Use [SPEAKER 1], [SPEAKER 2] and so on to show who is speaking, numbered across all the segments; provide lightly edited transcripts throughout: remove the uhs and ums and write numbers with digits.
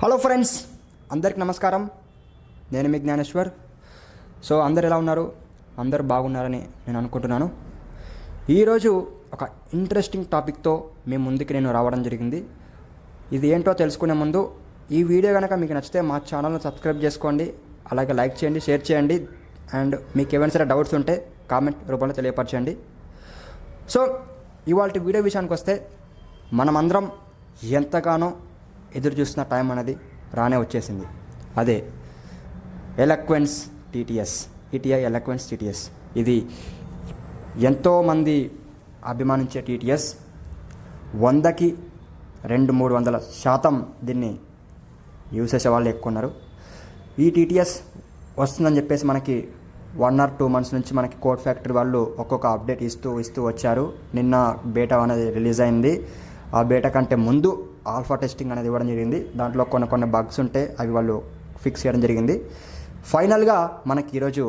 [SPEAKER 1] Hello friends, అందరికి నమస్కారం. నేను మీ జ్ఞానేశ్వర్. సో అందరు ఎలా ఉన్నారు? అందరు బాగున్నారని నేను అనుకుంటున్నాను. ఈరోజు ఒక ఇంట్రెస్టింగ్ టాపిక్తో మీ ముందుకి నేను రావడం జరిగింది. ఇది ఏంటో తెలుసుకునే ముందు ఈ వీడియో కనుక మీకు నచ్చితే మా ఛానల్ని సబ్స్క్రైబ్ చేసుకోండి, అలాగే లైక్ చేయండి, షేర్ చేయండి, అండ్ మీకు ఏమైనా సరే డౌట్స్ ఉంటే కామెంట్ రూపంలో తెలియపరచండి. సో ఇవాళ వీడియో విషయానికి వస్తే మనమందరం ఎంతగానో ఎదురు చూస్తున్న టైం అనేది రానే వచ్చేసింది. అదే ఎలక్వెన్స్ టీటీఎస్, ఈటీఐ ఎలక్వెన్స్ టీటీఎస్. ఇది ఎంతోమంది అభిమానించే టీటీఎస్. 100కి 200-300% దీన్ని యూజ్ చేసే వాళ్ళు ఎక్కువ ఉన్నారు. ఈ టీటీఎస్ వస్తుందని చెప్పేసి మనకి 1 or 2 months నుంచి మనకి కోడ్ ఫ్యాక్టరీ వాళ్ళు ఒక్కొక్క అప్డేట్ ఇస్తూ వచ్చారు. నిన్న బేటా అనేది రిలీజ్ అయింది. ఆ బేటా కంటే ముందు ఆల్ఫా టెస్టింగ్ అనేది ఇవ్వడం జరిగింది. దాంట్లో కొన్ని బగ్స్ ఉంటే అవి వాళ్ళు ఫిక్స్ చేయడం జరిగింది. ఫైనల్గా మనకి ఈరోజు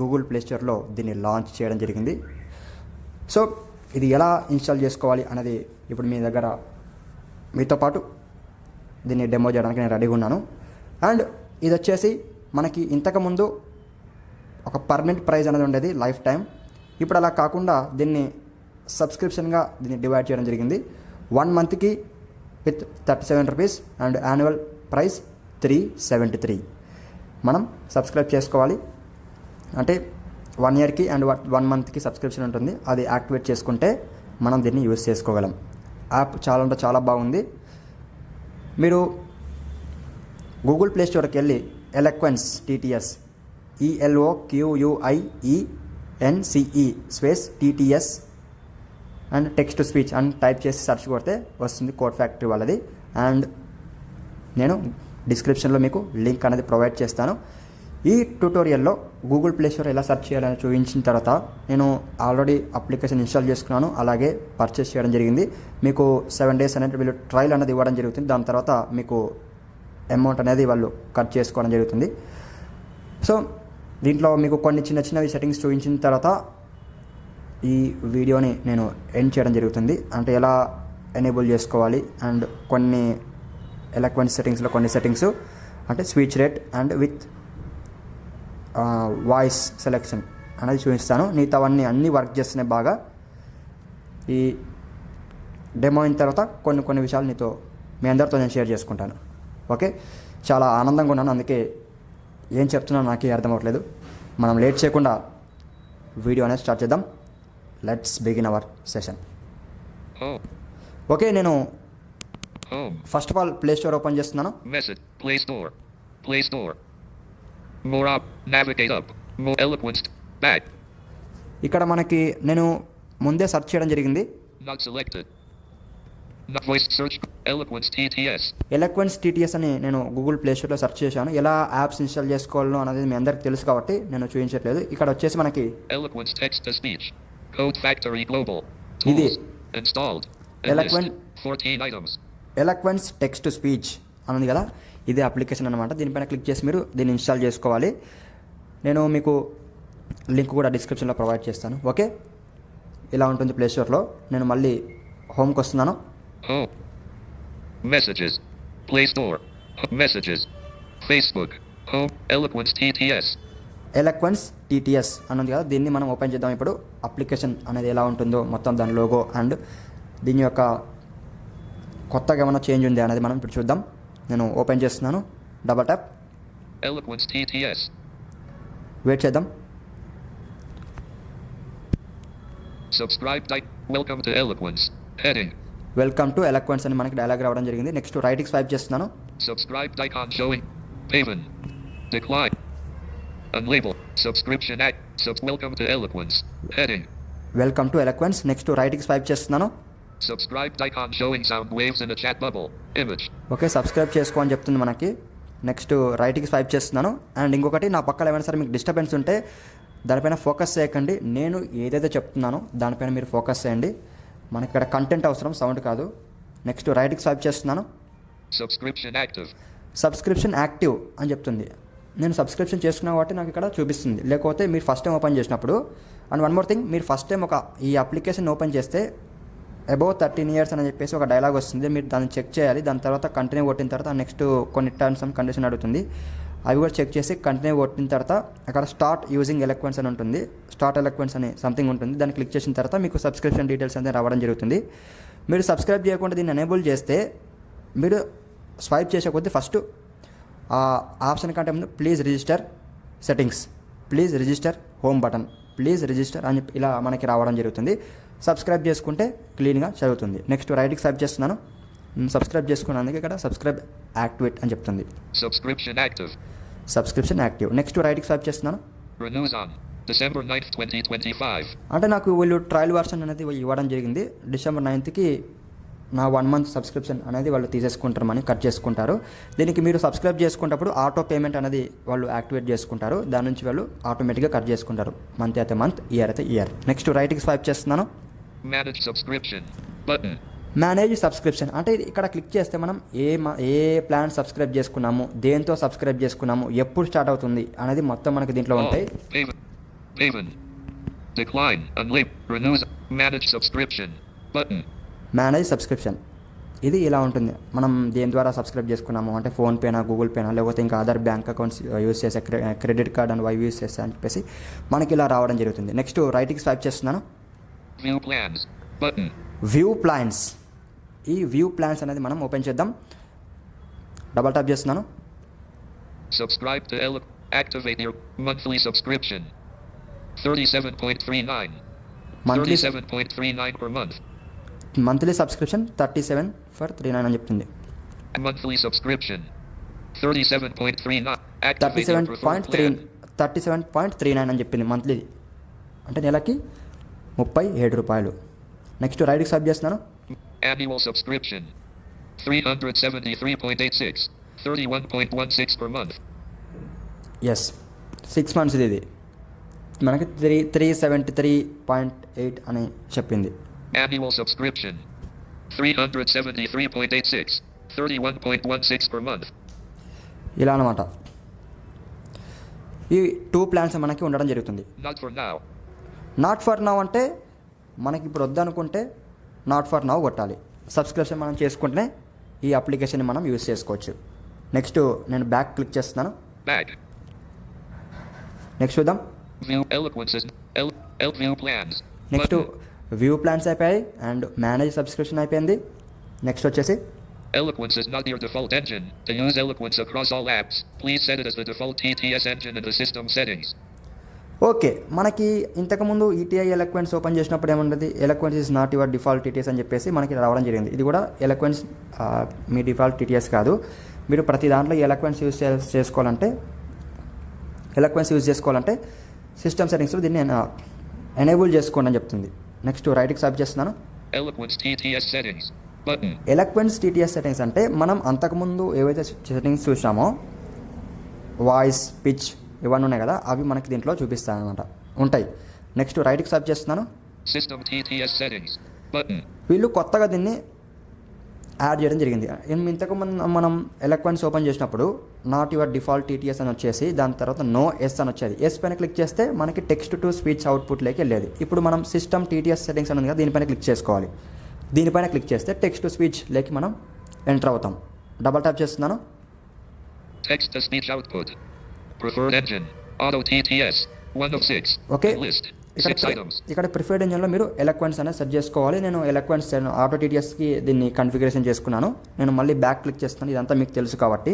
[SPEAKER 1] గూగుల్ ప్లే స్టోర్లో దీన్ని లాంచ్ చేయడం జరిగింది. సో ఇది ఎలా ఇన్స్టాల్ చేసుకోవాలి అనేది ఇప్పుడు మీ దగ్గర మీతో పాటు దీన్ని డెమో చేయడానికి నేను రెడీగా ఉన్నాను. అండ్ ఇది వచ్చేసి మనకి ఇంతకుముందు ఒక పర్మనెంట్ ప్రైస్ అనేది ఉండేది, లైఫ్ టైం. ఇప్పుడు అలా కాకుండా దీన్ని సబ్స్క్రిప్షన్గా దీన్ని డివైడ్ చేయడం జరిగింది. 1 monthకి with 37 rupees and annual price 373. మనం సబ్స్క్రైబ్ చేసుకోవాలి. అంటే 1 yearకి అండ్ 1 monthకి సబ్స్క్రిప్షన్ ఉంటుంది. అది యాక్టివేట్ చేసుకుంటే మనం దీన్ని యూజ్ చేసుకోగలం. యాప్ చాలా బాగుంది. మీరు గూగుల్ ప్లే స్టోర్కి వెళ్ళి ఎలక్వెన్స్ TTS ELOQUIENCE space TTS and text to speech అని టైప్ చేసి సెర్చ్ కొడితే వస్తుంది కోడ్ ఫ్యాక్టరీ వాళ్ళది. అండ్ నేను డిస్క్రిప్షన్లో మీకు లింక్ అనేది ప్రొవైడ్ చేస్తాను. ఈ ట్యూటోరియల్లో గూగుల్ ప్లే స్టోర్ ఎలా సెర్చ్ చేయాలని చూపించిన తర్వాత నేను ఆల్రెడీ అప్లికేషన్ ఇన్స్టాల్ చేసుకున్నాను, అలాగే పర్చేస్ చేయడం జరిగింది. మీకు 7 days అనేది వీళ్ళు ట్రయల్ అనేది ఇవ్వడం జరుగుతుంది. దాని తర్వాత మీకు అమౌంట్ అనేది వాళ్ళు కట్ చేసుకోవడం జరుగుతుంది. సో దీంట్లో మీకు కొన్ని చిన్నవి సెట్టింగ్స్ చూపించిన తర్వాత ఈ వీడియోని నేను ఎండ్ చేయడం జరుగుతుంది. అంటే ఎలా ఎనేబుల్ చేసుకోవాలి అండ్ కొన్ని ఎలక్వెన్స్ సెట్టింగ్స్లో కొన్ని సెట్టింగ్స్ అంటే speech rate and with voice selection అనేది చూపిస్తాను. మిగతావన్నీ అన్నీ వర్క్ చేస్తున్నాయి బాగా. ఈ డెమో అయిన తర్వాత కొన్ని విషయాలు నీతో మీ అందరితో నేను షేర్ చేసుకుంటాను. ఓకే, చాలా ఆనందంగా ఉన్నాను. అందుకే ఏం చెప్తున్నానో నాకే అర్థం అవ్వట్లేదు. మనం లేట్ చేయకుండా వీడియో అనేది స్టార్ట్ చేద్దాం. Let's begin our session. Okay, నేను first of all play store open చేస్తున్నాను.
[SPEAKER 2] Play Store. More up. Navigate up. More Eloquence. Back.
[SPEAKER 1] ఇక్కడ మనకి నేను ముందే సెర్చ్ చేయడం జరిగింది.
[SPEAKER 2] Not selected. Not voice search. Eloquence TTS.
[SPEAKER 1] ఎలక్వెన్స్ TTS అని నేను గూగుల్ ప్లే స్టోర్లో సెర్చ్ చేశాను. ఎలా యాప్స్ ఇన్స్టాల్ చేసుకోవాలో అనేది మీ అందరికి తెలుసు కాబట్టి నేను చూపించట్లేదు. ఇక్కడ వచ్చేసి మనకి
[SPEAKER 2] Eloquence text to speech. Code Factory Global.
[SPEAKER 1] ఇది
[SPEAKER 2] Installed.
[SPEAKER 1] Eloquent
[SPEAKER 2] 14 items.
[SPEAKER 1] ఎలక్వెన్స్ text to speech అన్నది కదా, ఇదే అప్లికేషన్ అనమాట. దీనిపైన క్లిక్ చేసి మీరు దీన్ని ఇన్స్టాల్ చేసుకోవాలి. నేను మీకు లింక్ కూడా డిస్క్రిప్షన్లో ప్రొవైడ్ చేస్తాను. ఓకే, ఇలా ఉంటుంది ప్లే స్టోర్లో. నేను మళ్ళీ హోమ్కి వస్తున్నాను.
[SPEAKER 2] Home. Messages. Play Store. Messages. Facebook. Home. Eloquence TTS.
[SPEAKER 1] ఎలక్వెన్స్ TTS అన్నది కదా, దీన్ని మనం ఓపెన్ చేద్దాం. ఇప్పుడు అప్లికేషన్ అనేది ఎలా ఉంటుందో మొత్తం దాని లోగో అండ్ దీని యొక్క కొత్తగా ఏమైనా చేంజ్ ఉంది అనేది మనం ఇప్పుడు చూద్దాం. నేను ఓపెన్ చేస్తున్నాను. Double tap.
[SPEAKER 2] Eloquence TTS.
[SPEAKER 1] Wait చేద్దాం.
[SPEAKER 2] Subscribe. Welcome to Eloquence. Heading.
[SPEAKER 1] Welcome to Eloquence అని మనకి డైలాగ్ రావడం జరిగింది. నెక్స్ట్ రైట్కి స్వైప్ చేస్తున్నాను.
[SPEAKER 2] Subscribe icon showing. Haven. Decline. Unlabel. Subscription act. Welcome to Eloquence. Heading.
[SPEAKER 1] Welcome to ఎలక్వెన్స్. Next రైట్కి swipe చేస్తున్నాను.
[SPEAKER 2] Subscribe icon showing sound waves in a chat bubble. Image.
[SPEAKER 1] Okay, subscribe చేసుకో అని చెప్తుంది మనకి. నెక్స్ట్ రైట్కి swipe చేస్తున్నాను. And ఇంకొకటి, నా పక్కన ఏమైనా సరే మీకు డిస్టర్బెన్స్ ఉంటే దానిపైన ఫోకస్ చేయకండి. నేను ఏదైతే చెప్తున్నానో దానిపైన మీరు ఫోకస్ చేయండి. మనకి ఇక్కడ కంటెంట్ అవసరం, సౌండ్ కాదు. నెక్స్ట్ రైట్కి స్వైప్ చేస్తున్నాను.
[SPEAKER 2] Subscription active.
[SPEAKER 1] సబ్స్క్రిప్షన్ యాక్టివ్ అని చెప్తుంది. నేను సబ్స్క్రిప్షన్ చేసుకున్నా కాబట్టి నాకు ఇక్కడ చూపిస్తుంది. లేకపోతే మీరు ఫస్ట్ టైం ఓపెన్ చేసినప్పుడు, అండ్ వన్ మోర్ థింగ్, మీరు ఫస్ట్ టైం ఈ అప్లికేషన్ ఓపెన్ చేస్తే అబౌవ్ 13 years అని చెప్పేసి ఒక డైలాగ్ వస్తుంది. మీరు దాన్ని చెక్ చేయాలి. దాని తర్వాత కంటిన్యూ కొట్టిన తర్వాత నెక్స్ట్ కొన్ని టర్మ్స్ అండ్ కండిషన్ అడుగుతుంది. అవి కూడా చెక్ చేసి కంటిన్యూ కొట్టిన తర్వాత అక్కడ స్టార్ట్ యూజింగ్ ఎలక్వెన్స్ అని ఉంటుంది. స్టార్ట్ ఎలక్వెన్స్ అని సంథింగ్ ఉంటుంది. దాన్ని క్లిక్ చేసిన తర్వాత మీకు సబ్స్క్రిప్షన్ డీటెయిల్స్ అనేది రావడం జరుగుతుంది. మీరు సబ్స్క్రైబ్ చేయకుండా దీన్ని ఎనేబుల్ చేస్తే మీరు స్వైప్ చేసే కొద్దీ ఫస్ట్ ఆ ఆప్షన్ కంటే ముందు please register settings, please register home button, please register అని ఇలా మనకి రావడం జరుగుతుంది. సబ్స్క్రైబ్ చేసుకుంటే క్లీన్గా చదువుతుంది. నెక్స్ట్ రైట్కి స్వైప్ చేస్తున్నాను. సబ్స్క్రైబ్ చేసుకున్నందుకు ఇక్కడ సబ్స్క్రైబ్ యాక్టివేట్ అని చెప్తుంది.
[SPEAKER 2] Subscription active.
[SPEAKER 1] Subscription active. Next రైట్కి స్వైప్ చేస్తున్నాను.
[SPEAKER 2] Renews on December 9th, 2025.
[SPEAKER 1] అంటే నాకు వీళ్ళు ట్రయల్ వర్షన్ అనేది ఇవ్వడం జరిగింది. డిసెంబర్ 9th నా 1 month సబ్స్క్రిప్షన్ అనేది వాళ్ళు తీసేసుకుంటారు, మనీ కట్ చేసుకుంటారు. దీనికి మీరు సబ్స్క్రైబ్ చేసుకున్నప్పుడు ఆటో పేమెంట్ అనేది వాళ్ళు యాక్టివేట్ చేసుకుంటారు. దాని నుంచి వాళ్ళు ఆటోమేటిక్గా కట్ చేసుకుంటారు. మంత్ అయితే మంత్, ఇయర్ అయితే ఇయర్. నెక్స్ట్ రైట్కి స్వైప్ చేస్తున్నాను.
[SPEAKER 2] Manage subscription button.
[SPEAKER 1] Manage subscription అంటే ఇక్కడ క్లిక్ చేస్తే మనం ఏ ప్లాన్ సబ్స్క్రైబ్ చేసుకున్నాము, దేంతో సబ్స్క్రైబ్ చేసుకున్నాము, ఎప్పుడు స్టార్ట్ అవుతుంది అనేది మొత్తం మనకి దీంట్లో ఉంటాయి.
[SPEAKER 2] Payment. Decline. Unlabeled. Renews. Manage subscription button.
[SPEAKER 1] Manage subscription ఇది ఇలా ఉంటుంది. మనం దేని ద్వారా సబ్స్క్రైబ్ చేసుకున్నాము అంటే ఫోన్పేనా, గూగుల్ పేనా, లేకపోతే ఇంకా అదర్ బ్యాంక్ అకౌంట్స్ యూస్ చేసే క్రెడిట్ కార్డ్ అండ్ వై యూస్ చేసా అని చెప్పేసి మనకి ఇలా రావడం జరుగుతుంది. నెక్స్ట్ రైట్కి స్వైప్ చేస్తున్నాను.
[SPEAKER 2] View plans button.
[SPEAKER 1] View plans. ఈ వ్యూ ప్లాన్స్ అనేది మనం ఓపెన్ చేద్దాం. డబల్ ట్యాప్ చేస్తున్నాను.
[SPEAKER 2] Subscribe to activate your monthly subscription. 37.39.
[SPEAKER 1] Monthly
[SPEAKER 2] 37.39 per month.
[SPEAKER 1] Monthly subscription 37 for 39 అని చెప్తుంది.
[SPEAKER 2] Monthly subscription 37.39. Activate your preferred plan.
[SPEAKER 1] 37.39 అని చెప్పింది మంత్లీ. అంటే నెలకి 37 రూపాయలు. నెక్స్ట్ రైట్కి స్వైప్ చేస్తున్నాను.
[SPEAKER 2] Annual subscription 373.86. 31.16 per month.
[SPEAKER 1] Yes 6 months ఇది మనకి 373.8 అని చెప్పింది.
[SPEAKER 2] Annual subscription 373.86. 31.16 per month.
[SPEAKER 1] ఇలా అనమాట. ఈ 2 ప్లాన్స్ మనకి ఉండడం జరుగుతుంది.
[SPEAKER 2] Not for now.
[SPEAKER 1] Not for now అంటే మనకి ఇప్పుడు వద్దనుకుంటే నాట్ ఫర్ నౌ కొట్టాలి. సబ్స్క్రిప్షన్ మనం చేసుకుంటేనే ఈ అప్లికేషన్ని మనం యూజ్ చేసుకోవచ్చు. నెక్స్ట్ నేను బ్యాక్ క్లిక్ చేస్తున్నాను.
[SPEAKER 2] Back.
[SPEAKER 1] నెక్స్ట్ చూద్దాం.
[SPEAKER 2] View Eloquence's view plans.
[SPEAKER 1] Next
[SPEAKER 2] Button.
[SPEAKER 1] View plans అయిపోయాయి అండ్ మేనేజ్ సబ్స్క్రిప్షన్ అయిపోయింది. నెక్స్ట్ వచ్చేసి
[SPEAKER 2] Eloquence is not your default engine. To use Eloquence across all apps, please set it as the default TTS engine in the system settings.
[SPEAKER 1] Okay, మనకి ఇంతకుముందు ETI ఎలక్వెన్స్ open చేసినప్పుడు ఏముంటుంది, ఎలక్వెన్స్ is not your default TTS అని చెప్పేసి మనకి రావడం జరిగింది. ఇది కూడా ఎలక్వెన్స్ మీ డిఫాల్ట్ టీటీఎస్ కాదు. మీరు ప్రతి దాంట్లో ఎలక్వెన్స్ యూజ్ చేసుకోవాలంటే సిస్టమ్ సెట్టింగ్స్లో దీన్ని ఎనేబుల్ చేసుకోండి అని చెప్తుంది. నెక్స్ట్ రైట్కి స్వైప్ చేస్తున్నాను.
[SPEAKER 2] Eloquence TTS settings button.
[SPEAKER 1] ఎలక్వెన్స్ TTS settings అంటే మనం అంతకుముందు ఏవైతే సెట్టింగ్స్ చూసామో వాయిస్, పిచ్ ఇవన్నీ ఉన్నాయి కదా, అవి మనకి దీంట్లో చూపిస్తాయి అనమాట, ఉంటాయి. నెక్స్ట్ రైట్కి స్వైప్ చేస్తున్నాను.
[SPEAKER 2] System TTS settings button.
[SPEAKER 1] వీళ్ళు కొత్తగా దీన్ని యాడ్ చేయడం జరిగింది. ఇంతకు మనం ఎలక్వెన్స్ ఓపెన్ చేసినప్పుడు నాట్ యువర్ డిఫాల్ట్ టీటీఎస్ అని వచ్చేసి దాని తర్వాత నో ఎస్ అని వచ్చేది. ఎస్ పైన క్లిక్ చేస్తే మనకి టెక్స్ట్ టు స్పీచ్ అవుట్పుట్లోకి వెళ్ళేది. ఇప్పుడు మనం సిస్టమ్ టీటీఎస్ సెట్టింగ్స్ అని ఉంది కదా, దీనిపైన క్లిక్ చేసుకోవాలి. దీనిపైన క్లిక్ చేస్తే టెక్స్ట్ టు స్పీచ్ లేకి మనం ఎంటర్ అవుతాం. డబల్ ట్యాప్ చేస్తున్నాను.
[SPEAKER 2] Text to speech output. Preferred engine. Auto TTS. 1 of 6.
[SPEAKER 1] Okay,
[SPEAKER 2] List. 6 items.
[SPEAKER 1] ఇక్కడ ప్రిఫర్డ్ ఇంజన్లో మీరు ఎలక్వెన్స్ అనేది సెట్ చేసుకోవాలి. నేను ఎలక్వెన్స్ ఆటో టీటీఎస్కి దీన్ని కన్ఫిగరేషన్ చేసుకున్నాను. నేను మళ్ళీ బ్యాక్ క్లిక్ చేస్తాను, ఇదంతా మీకు తెలుసు కాబట్టి.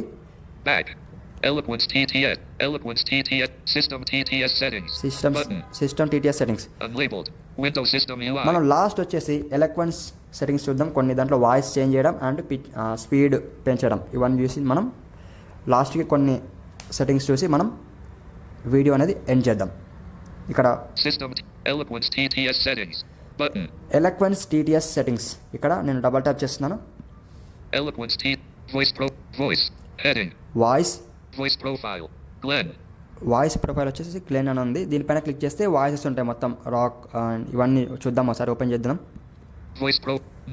[SPEAKER 2] Back. Eloquence TTS. Eloquence TTS. System TTS settings.
[SPEAKER 1] System TTS settings.
[SPEAKER 2] Unlabeled. Windows System UI.
[SPEAKER 1] మనం లాస్ట్ వచ్చేసి ఎలక్వెన్స్ సెట్టింగ్స్ చూద్దాం. కొన్ని దాంట్లో వాయిస్ చేంజ్ చేయడం అండ్ స్పీడ్ పెంచడం ఇవన్నీ చూసి మనం లాస్ట్కి కొన్ని సెట్టింగ్స్ చూసి మనం వీడియో అనేది ఎండ్ చేద్దాం. ఇక్కడ
[SPEAKER 2] System Eloquence TTS settings button.
[SPEAKER 1] ఎలక్వెన్స్ TTS settings ఇక్కడ నేను డబల్ ట్యాప్ చేస్తున్నాను.
[SPEAKER 2] Eloquence voice heading.
[SPEAKER 1] Voice
[SPEAKER 2] profile. Glenn.
[SPEAKER 1] Voice profile వచ్చేసి క్లెన్ అని ఉంది. దీనిపైన క్లిక్ చేస్తే వాయిసెస్ ఉంటాయి మొత్తం, రాక్ ఇవన్నీ చూద్దాం. ఒకసారి ఓపెన్ చేద్దాం.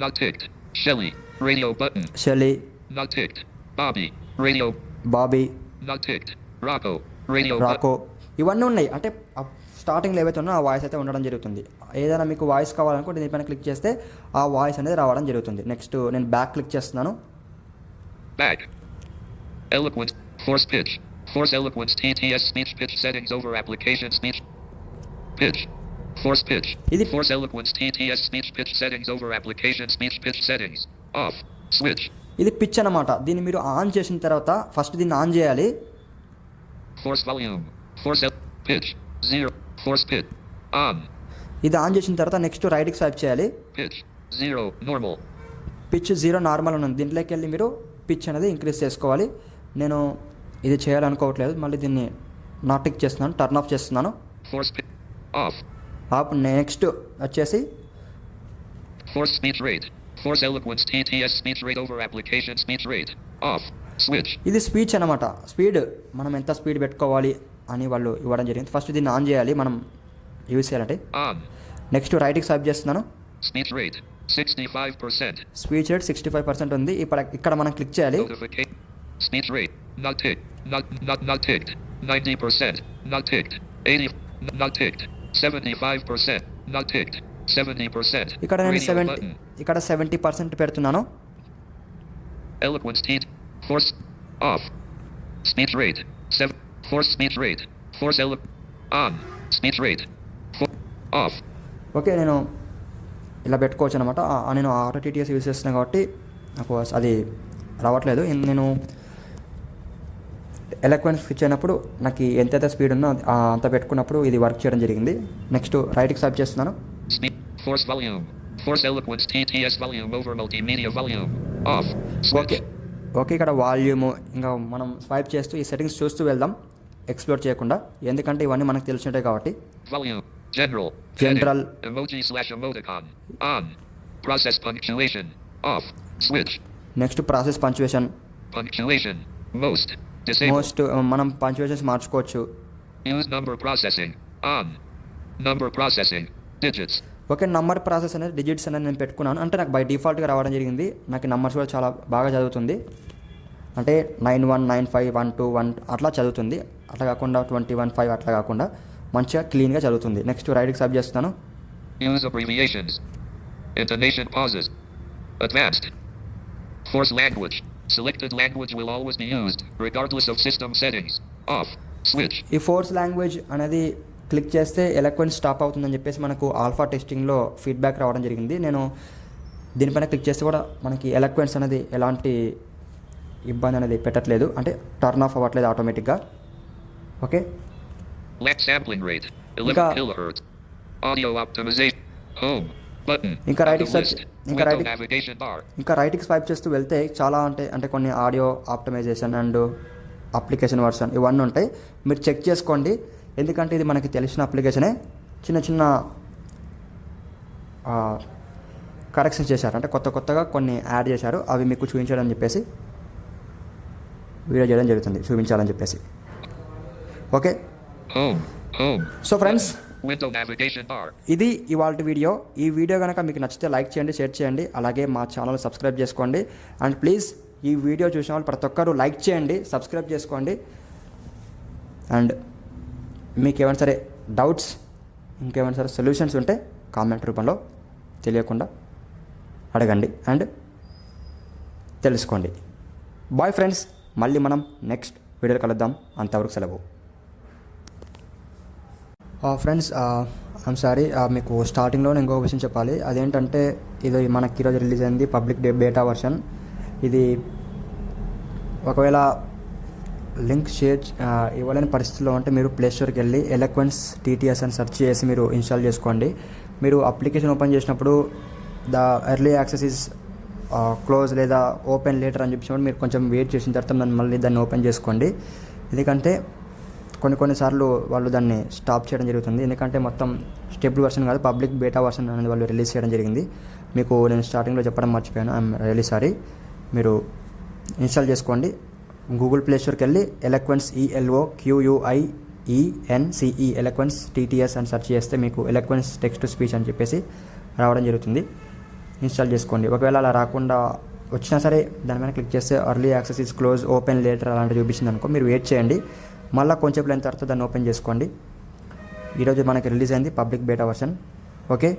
[SPEAKER 2] Not ticked. Shelly. Radio button.
[SPEAKER 1] షెలీ,
[SPEAKER 2] Not ticked. Bobby. Radio.
[SPEAKER 1] Bobby,
[SPEAKER 2] Not ticked. Rocco. Radio.
[SPEAKER 1] రాకో ఇవన్నీ ఉన్నాయి. అంటే స్టార్టింగ్లో ఏవైతే ఉన్నో ఆ వాయిస్ అయితే ఉండడం జరుగుతుంది. ఏదైనా మీకు వాయిస్ కావాలనుకుంటే దీనిపైన క్లిక్ చేస్తే ఆ వాయిస్ అనేది రావడం జరుగుతుంది. నెక్స్ట్ నేను బ్యాక్ క్లిక్ చేస్తున్నాను.
[SPEAKER 2] Back. Eloquent. Force pitch. Force eloquence TTS speech pitch settings over application speech. Pitch. Force pitch.
[SPEAKER 1] Idi-
[SPEAKER 2] Force eloquence TTS speech pitch settings over application speech pitch settings. Off. Switch.
[SPEAKER 1] ఇది pitch అనమాట. దీన్ని మీరు on చేసిన తర్వాత first దీన్ని on చేయాలి.
[SPEAKER 2] Force volume. Force pitch. 0. Force pitch. On.
[SPEAKER 1] ఇది on చేసిన తర్వాత నెక్స్ట్ రైట్కి స్వైప్ చేయాలి.
[SPEAKER 2] Pitch. 0. Normal.
[SPEAKER 1] పిచ్ 0 నార్మల్ ఉన్నది. దీంట్లోకి వెళ్ళి మీరు పిచ్ అనేది ఇంక్రీజ్ చేసుకోవాలి. నేను ఇది చేయాలనుకోవట్లేదు. మళ్ళీ దీన్ని నాట్ టిక్ చేస్తున్నాను, టర్న్ ఆఫ్ చేస్తున్నాను.
[SPEAKER 2] Force pitch. Off.
[SPEAKER 1] ఆప్. నెక్స్ట్ వచ్చేసి
[SPEAKER 2] Force speech rate. Force eloquence TTS speech rate over application speech rate. Off. Switch.
[SPEAKER 1] ఇది స్పీచ్ అనమాట. స్పీడ్ మనం ఎంత స్పీడ్ పెట్టుకోవాలి అని వాళ్ళు ఇవ్వడం జరిగింది. ఫస్ట్ దీన్ని ఆన్ చేయాలి మనం యూజ్ చేయాలంటే.
[SPEAKER 2] On.
[SPEAKER 1] నెక్స్ట్ రైట్కి స్వైప్ చేస్తున్నాను.
[SPEAKER 2] Speech rate. 65%.
[SPEAKER 1] స్పీచ్ రేట్ 65% ఉంది. ఇక్కడ మనం క్లిక్ చేయాలి.
[SPEAKER 2] Notification. Speech rate. Not ticked. Not ticked. 90%. Not ticked. 80. Not ticked. 75%. Not ticked. 70%.
[SPEAKER 1] ఇక్కడ నేను
[SPEAKER 2] Radio button.
[SPEAKER 1] 70% పెడుతున్నాను.
[SPEAKER 2] Eloquence heat. Force. Off. Speech rate. 7. Force speech rate. Force on. Speech rate. Off.
[SPEAKER 1] Okay, నేను ఇలా పెట్టుకోవచ్చు అనమాట. నేను auto TTS use చేస్తున్నాను కాబట్టి నాకు అది రావట్లేదు. నేను ఎలక్వెన్స్ స్విచ్ అయినప్పుడు నాకు ఎంతైతే స్పీడ్ ఉందో అంత పెట్టుకున్నప్పుడు ఇది వర్క్ చేయడం జరిగింది. నెక్స్ట్ రైట్కి స్వైప్ చేస్తున్నాను.
[SPEAKER 2] Force volume. Force eloquence TTS volume over multimedia volume. Off.
[SPEAKER 1] Okay okay ఇక్కడ వాల్యూమ్ ఇంకా మనం స్వైప్ చేస్తూ ఈ సెట్టింగ్స్ చూస్తూ వెళ్దాం, ఎక్స్ప్లోర్ చేయకుండా. ఎందుకంటే ఇవన్నీ మనకు తెలిసినట్టే కాబట్టి.
[SPEAKER 2] Volume. General.
[SPEAKER 1] General.
[SPEAKER 2] Heading. Emoji/emoticon. On. Process punctuation. Off. Switch.
[SPEAKER 1] Next process punctuation.
[SPEAKER 2] Punctuation. Most. Disabled.
[SPEAKER 1] మనం పంచువేషన్స్ మార్చుకోవచ్చు.
[SPEAKER 2] Use number processing. On. Number processing. Digits.
[SPEAKER 1] Okay, number process అనేది డిజిట్స్ అనేది నేను పెట్టుకున్నాను. అంటే నాకు బై డిఫాల్ట్గా రావడం జరిగింది. నాకు నంబర్స్ కూడా చాలా బాగా చదువుతుంది. అంటే 919512 అట్లా చదువుతుంది. అట్లా కాకుండా 215 అట్లా కాకుండా మంచిగా క్లీన్గా చదువుతుంది. నెక్స్ట్ రైట్కి సబ్ చేస్తాను.
[SPEAKER 2] Use abbreviations. Intonation pauses. Advanced. Force language. Selected language will always be used, regardless of system settings. Off. Switch.
[SPEAKER 1] ఈ ఫోర్స్ లాంగ్వేజ్ అనేది క్లిక్ చేస్తే ఎలక్వెన్స్ స్టాప్ అవుతుందని చెప్పేసి మనకు ఆల్ఫా టెస్టింగ్లో ఫీడ్బ్యాక్ రావడం జరిగింది. నేను దీనిపైన క్లిక్ చేస్తే కూడా మనకి ఎలక్వెన్స్ అనేది ఎలాంటి ఇబ్బంది అనేది పెట్టట్లేదు, అంటే టర్న్ ఆఫ్ అవ్వట్లేదు ఆటోమేటిక్గా. Okay,
[SPEAKER 2] Left sampling rate. 11 kilohertz. Audio optimization. Home. Button.
[SPEAKER 1] ఇంకా రైట్కి స్వైప్
[SPEAKER 2] Window navigation bar.
[SPEAKER 1] ఇంకా రైట్కి స్వైప్ చేస్తూ వెళ్తే చాలా అంటే కొన్ని audio optimisation and application version ఇవన్నీ ఉంటాయి. మీరు చెక్ చేసుకోండి, ఎందుకంటే ఇది మనకి తెలిసిన అప్లికేషనే. చిన్న చిన్న కరెక్షన్స్ చేశారు, అంటే కొత్తగా కొన్ని యాడ్ చేశారు. అవి మీకు చూపించాలని చెప్పేసి వీడియో చేయడం జరుగుతుంది, చూపించాలని చెప్పేసి. Okay,
[SPEAKER 2] Home.
[SPEAKER 1] So friends,
[SPEAKER 2] Window navigation bar.
[SPEAKER 1] ఇది ఇవాల్టి వీడియో. ఈ వీడియో కనుక మీకు నచ్చితే లైక్ చేయండి, షేర్ చేయండి, అలాగే మా ఛానల్ సబ్స్క్రైబ్ చేసుకోండి. అండ్ ప్లీజ్ ఈ వీడియో చూసిన వాళ్ళు ప్రతి ఒక్కరు లైక్ చేయండి, సబ్స్క్రైబ్ చేసుకోండి. అండ్ మీకు ఏమైనా సరే డౌట్స్, ఇంకేమైనా సరే సొల్యూషన్స్ ఉంటే కామెంట్ రూపంలో తెలియకుండా అడగండి అండ్ తెలుసుకోండి. బాయ్ ఫ్రెండ్స్, మళ్ళీ మనం నెక్స్ట్ వీడియోలో కలుద్దాం. అంతవరకు సెలవు. ఫ్రెండ్స్, ఐమ్ సారీ, మీకు స్టార్టింగ్లో నేను ఇంకొక విషయం చెప్పాలి. అదేంటంటే ఇది మనకి ఈరోజు రిలీజ్ అయింది పబ్లిక్ బేటా వర్షన్. ఇది ఒకవేళ లింక్ షేర్ ఇవ్వలేని పరిస్థితుల్లో ఉంటే మీరు ప్లేస్టోర్కి వెళ్ళి ఎలక్వెన్స్ టీటీఎస్ అని సెర్చ్ చేసి మీరు ఇన్స్టాల్ చేసుకోండి. మీరు అప్లికేషన్ ఓపెన్ చేసినప్పుడు the early access is close లేదా ఓపెన్ లేటర్ అని చెప్పినప్పుడు మీరు కొంచెం వెయిట్ చేసిన తర్వాత దాన్ని ఓపెన్ చేసుకోండి. ఎందుకంటే కొన్నిసార్లు వాళ్ళు దాన్ని స్టాప్ చేయడం జరుగుతుంది. ఎందుకంటే మొత్తం స్టేబుల్ వర్షన్ కాదు, పబ్లిక్ బేటా వర్షన్ అనేది వాళ్ళు రిలీజ్ చేయడం జరిగింది. మీకు నేను స్టార్టింగ్లో చెప్పడం మర్చిపోయాను, ఐఎమ్ రియలీ సారీ. మీరు ఇన్స్టాల్ చేసుకోండి. గూగుల్ ప్లే స్టోర్కి వెళ్ళి ఎలక్వెన్స్ ELOQUIENCE ఎలక్వెన్స్ TTS అని సెర్చ్ చేస్తే మీకు ఎలక్వెన్స్ టెక్స్ట్ టు స్పీచ్ అని చెప్పేసి రావడం జరుగుతుంది. ఇన్స్టాల్ చేసుకోండి. ఒకవేళ అలా రాకుండా వచ్చినా సరే దాని మీద క్లిక్ చేస్తే early access is close, open later అలాంటివి చూపించింది అనుకో, మీరు వెయిట్ చేయండి. మళ్ళీ కొంచెం అయిన తర్వాత దాన్ని ఓపెన్ చేసుకోండి. ఈరోజు మనకి రిలీజ్ అయింది పబ్లిక్ బేటా వర్షన్. ఓకే.